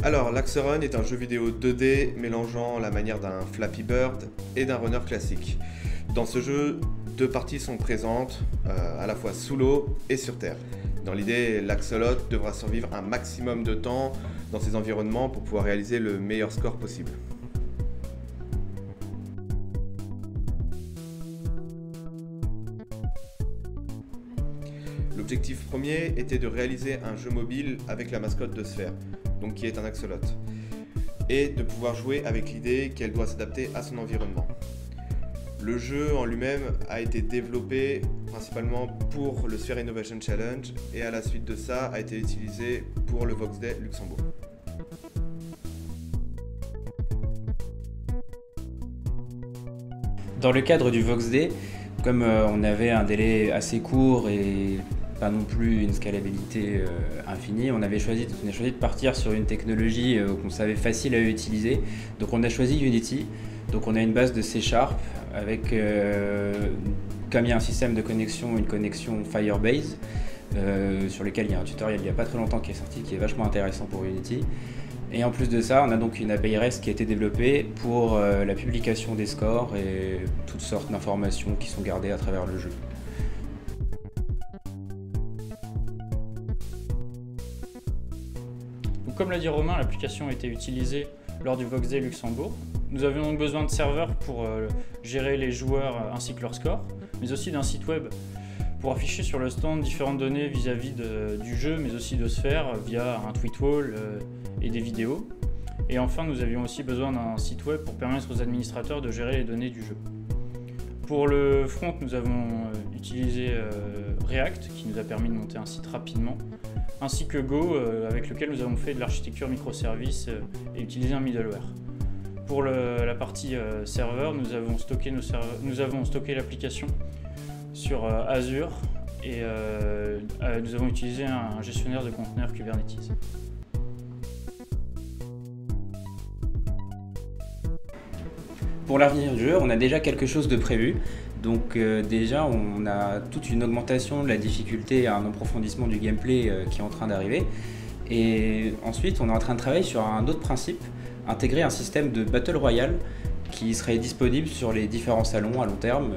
Alors, l'Axeron est un jeu vidéo 2D mélangeant la manière d'un Flappy Bird et d'un runner classique. Dans ce jeu, deux parties sont présentes, à la fois sous l'eau et sur terre. Dans l'idée, l'axolot devra survivre un maximum de temps dans ces environnements pour pouvoir réaliser le meilleur score possible. L'objectif premier était de réaliser un jeu mobile avec la mascotte de Sphère, donc qui est un axolot, et de pouvoir jouer avec l'idée qu'elle doit s'adapter à son environnement. Le jeu en lui-même a été développé principalement pour le Sphere Innovation Challenge et à la suite de ça a été utilisé pour le Vox Day Luxembourg. Dans le cadre du Vox Day, comme on avait un délai assez court et pas non plus une scalabilité infinie, on a choisi de partir sur une technologie qu'on savait facile à utiliser. Donc on a choisi Unity. Donc on a une base de C# avec, comme il y a un système de connexion, une connexion Firebase, sur lequel il y a un tutoriel il n'y a pas très longtemps qui est sorti, qui est vachement intéressant pour Unity. Et en plus de ça, on a donc une API REST qui a été développée pour la publication des scores et toutes sortes d'informations qui sont gardées à travers le jeu. Donc, comme l'a dit Romain, l'application a été utilisée lors du Vox Day Luxembourg. Nous avions donc besoin de serveurs pour gérer les joueurs ainsi que leurs scores, mais aussi d'un site web pour afficher sur le stand différentes données vis-à-vis du jeu, mais aussi de Sphère via un tweet wall et des vidéos. Et enfin, nous avions aussi besoin d'un site web pour permettre aux administrateurs de gérer les données du jeu. Pour le front, nous avons utilisé React, qui nous a permis de monter un site rapidement, ainsi que Go, avec lequel nous avons fait de l'architecture microservices et utilisé un middleware. Pour la partie serveur, nous avons stocké l'application sur Azure et nous avons utilisé un gestionnaire de conteneurs Kubernetes. Pour l'avenir du jeu, on a déjà quelque chose de prévu. Donc déjà, on a toute une augmentation de la difficulté, un approfondissement du gameplay qui est en train d'arriver. Et ensuite, on est en train de travailler sur un autre principe, intégrer un système de Battle Royale qui serait disponible sur les différents salons à long terme.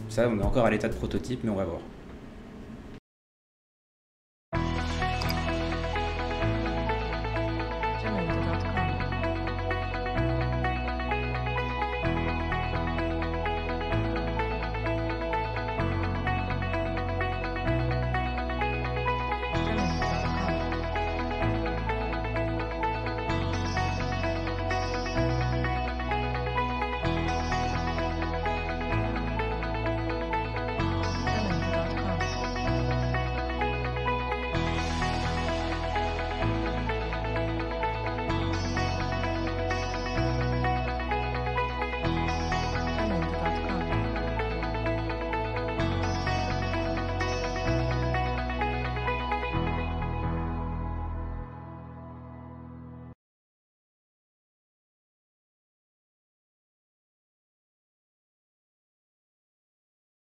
Ça, on est encore à l'état de prototype, mais on va voir.